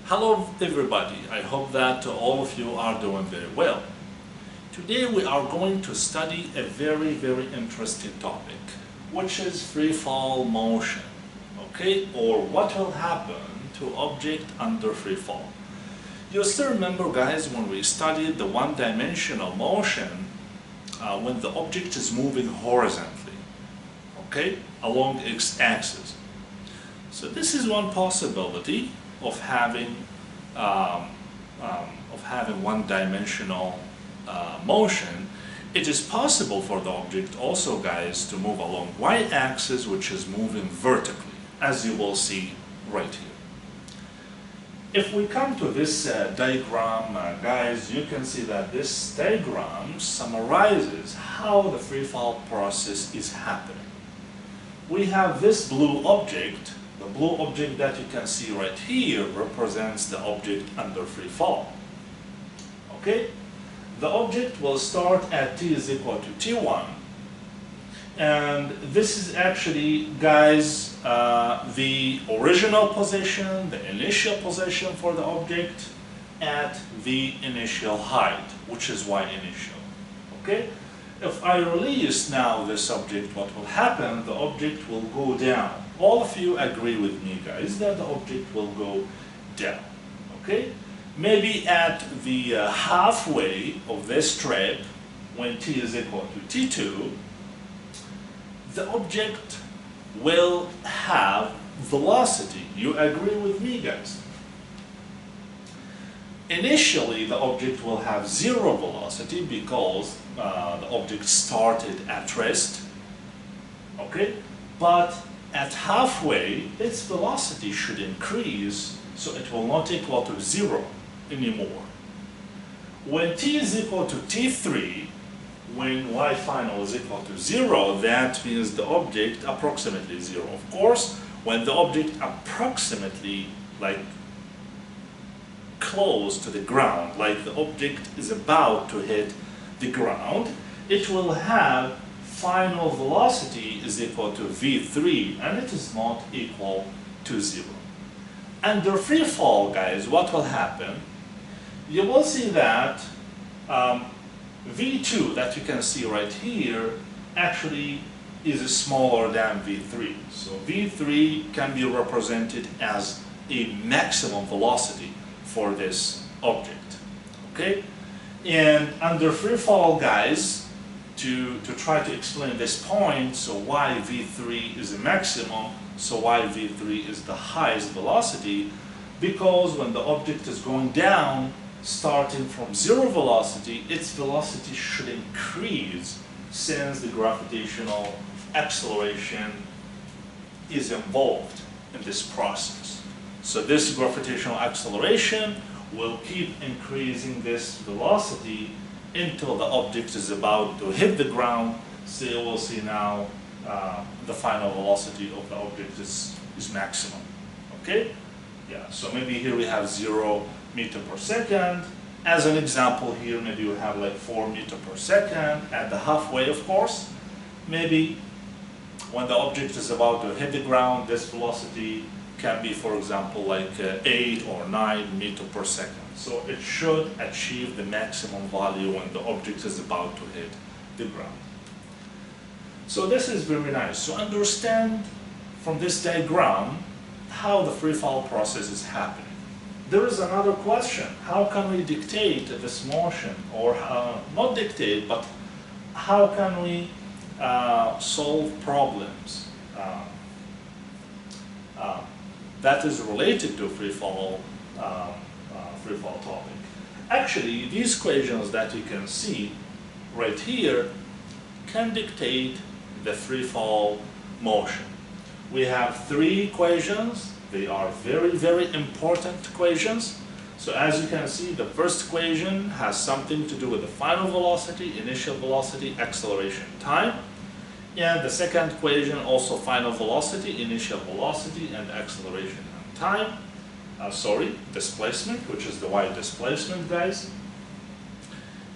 Hello everybody, I hope that all of you are doing very well. Today we are going to study a very interesting topic, which is free fall motion, okay, or what will happen to object under free fall. You still remember, guys, when we studied the one-dimensional motion when the object is moving horizontally, okay, along x-axis. So this is one possibility of having one-dimensional motion. It is possible for the object also, guys, to move along y-axis, which is moving vertically, as you will see right here. If we come to this diagram, guys, you can see that this diagram summarizes how the free fall process is happening. We have this blue object. The blue object that you can see right here represents the object under free fall. Okay? The object will start at t is equal to t1. And this is actually, guys, the original position, the initial position for the object at the initial height, which is y initial. Okay? If I release now this object, what will happen? The object will go down. All of you agree with me, guys, that the object will go down. Okay? Maybe at the halfway of this strip, when t is equal to t2, the object will have velocity. You agree with me, guys? Initially, the object will have zero velocity because the object started at rest. Okay? But at halfway, its velocity should increase, so it will not equal to zero anymore. When t is equal to t3, when y final is equal to 0, that means the object approximately 0. Of course, when the object approximately, like, close to the ground, like the object is about to hit the ground, it will have final velocity is equal to v3, and it is not equal to 0. Under free fall, guys, what will happen? You will see that v2 that you can see right here actually is smaller than v3. So v3 can be represented as a maximum velocity for this object. Okay? And under free fall, guys, to try to explain this point, so why v3 is a maximum, so why v3 is the highest velocity, because when the object is going down, starting from zero velocity, its velocity should increase since the gravitational acceleration is involved in this process. So this gravitational acceleration will keep increasing this velocity until the object is about to hit the ground. So you will see now the final velocity of the object is maximum. Okay? Yeah, so maybe here we have 0 meter per second. As an example here, maybe you have like 4 meter per second at the halfway, of course. Maybe when the object is about to hit the ground, this velocity can be, for example, like 8 or 9 meter per second. So it should achieve the maximum value when the object is about to hit the ground. So this is very nice. So understand from this diagram how the free fall process is happening. There is another question. How can we dictate this motion? Or not dictate, but how can we solve problems that is related to free fall topic? Actually, these equations that you can see right here can dictate the free fall motion. We have 3 equations. They are very important equations. So as you can see, the first equation has something to do with the final velocity, initial velocity, acceleration, time. And the second equation also final velocity, initial velocity, and acceleration and time. Displacement, which is the y displacement, guys.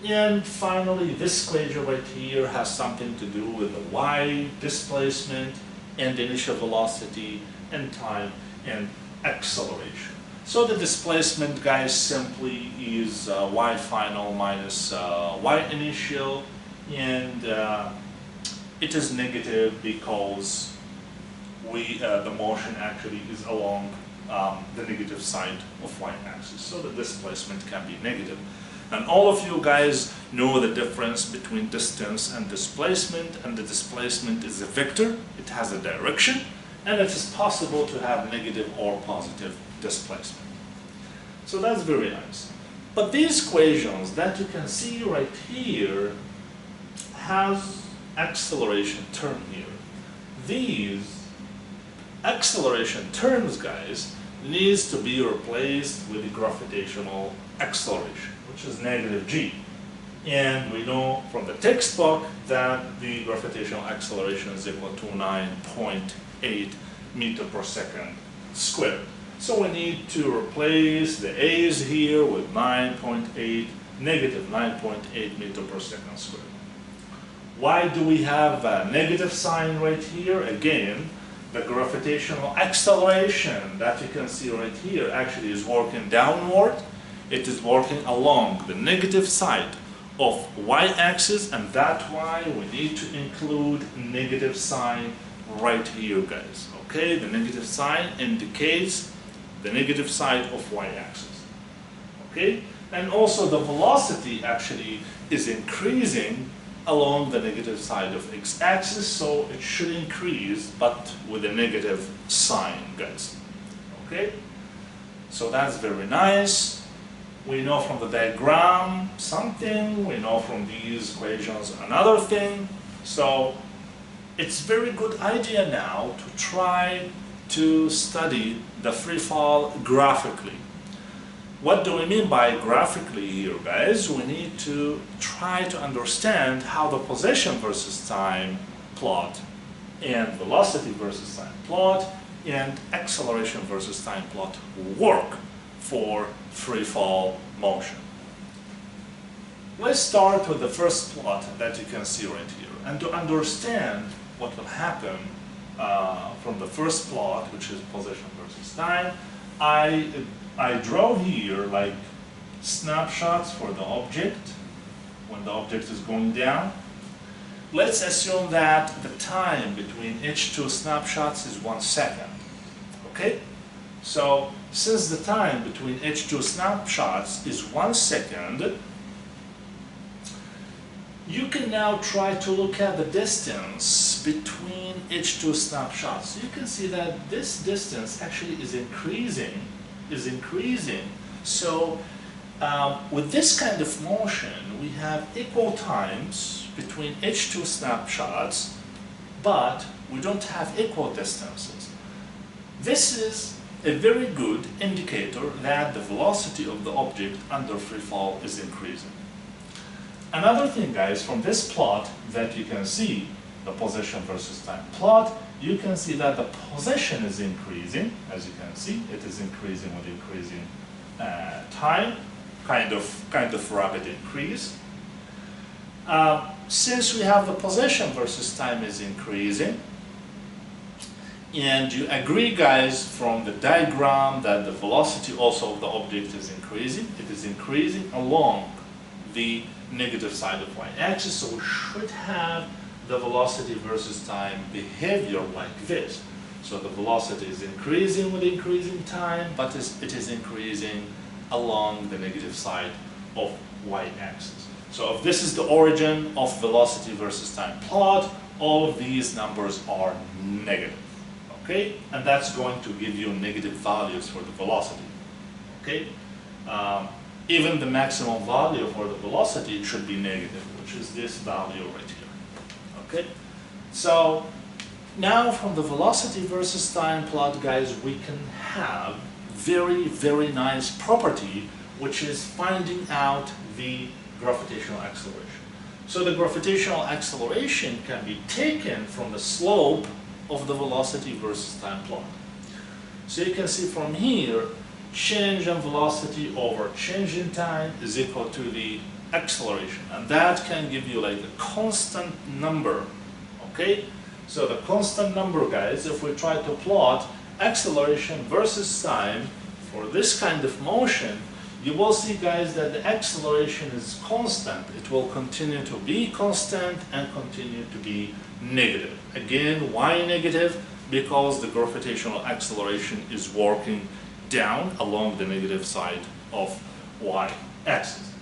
And finally, this equation right here has something to do with the y displacement and initial velocity and time and acceleration. So the displacement, guys, simply is y final minus y initial, and it is negative because the motion actually is along the negative side of y-axis. So the displacement can be negative. And all of you guys know the difference between distance and displacement, and the displacement is a vector, it has a direction, and it is possible to have negative or positive displacement. So that's very nice. But these equations that you can see right here has acceleration term here. These acceleration terms, guys, needs to be replaced with the gravitational acceleration, which is negative g. And we know from the textbook that the gravitational acceleration is equal to 9.8 meter per second squared. So we need to replace the a's here with negative 9.8 meter per second squared. Why do we have a negative sign right here? Again, the gravitational acceleration that you can see right here actually is working downward. It is working along the negative side of y-axis, and that's why we need to include negative sign right here, guys. Okay, the negative sign indicates the negative side of y-axis. Okay, and also the velocity actually is increasing along the negative side of x-axis, so it should increase, but with a negative sign, guys. Okay, so that's very nice. We know from the diagram something, we know from these equations another thing. So it's very good idea now to try to study the free fall graphically. What do we mean by graphically here, guys? We need to try to understand how the position versus time plot and velocity versus time plot and acceleration versus time plot work for free fall motion. Let's start with the first plot that you can see right here. And to understand what will happen from the first plot, which is position versus time, I draw here like snapshots for the object when the object is going down. Let's assume that the time between each two snapshots is 1 second. Okay? So since the time between each two snapshots is 1 second, you can now try to look at the distance between each two snapshots. You can see that this distance actually is increasing. So with this kind of motion, we have equal times between each two snapshots, but we don't have equal distances. This is a very good indicator that the velocity of the object under free fall is increasing. Another thing, guys, from this plot that you can see, the position versus time plot, you can see that the position is increasing. As you can see, it is increasing with increasing time, kind of rapid increase. Since we have the position versus time is increasing, and you agree, guys, from the diagram that the velocity also of the object is increasing, it is increasing along the negative side of y-axis, so we should have the velocity versus time behavior like this. So the velocity is increasing with increasing time, but it is increasing along the negative side of y-axis. So if this is the origin of velocity versus time plot, all of these numbers are negative. Okay? And that's going to give you negative values for the velocity. Okay? Even the maximum value for the velocity should be negative, which is this value right here. Okay? So now from the velocity versus time plot, guys, we can have very, very nice property, which is finding out the gravitational acceleration. So the gravitational acceleration can be taken from the slope of the velocity versus time plot. So you can see from here, change in velocity over change in time is equal to the acceleration, and that can give you like a constant number. Okay, so the constant number, guys, if we try to plot acceleration versus time for this kind of motion, you will see, guys, that the acceleration is constant. It will continue to be constant and continue to be negative. Again, why negative? Because the gravitational acceleration is working down along the negative side of y-axis.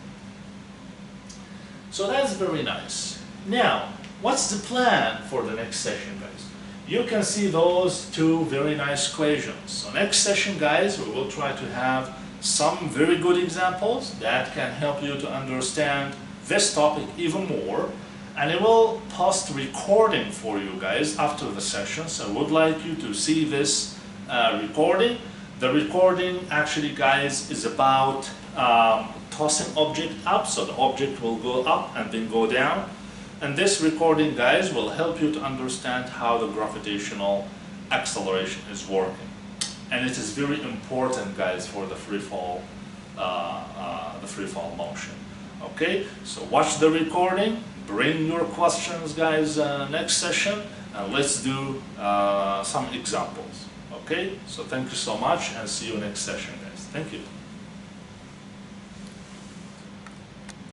So that's very nice. Now, what's the plan for the next session, guys? You can see those two very nice equations. So next session, guys, we will try to have some very good examples that can help you to understand this topic even more. And I will post recording for you guys after the session. So I would like you to see this recording. The recording actually, guys, is about tossing object up. So the object will go up and then go down. And this recording, guys, will help you to understand how the gravitational acceleration is working. And it is very important, guys, for the free fall motion. Okay, so watch the recording, bring your questions, guys, next session, and let's do some examples. Okay, so thank you so much, and see you next session, guys. Thank you.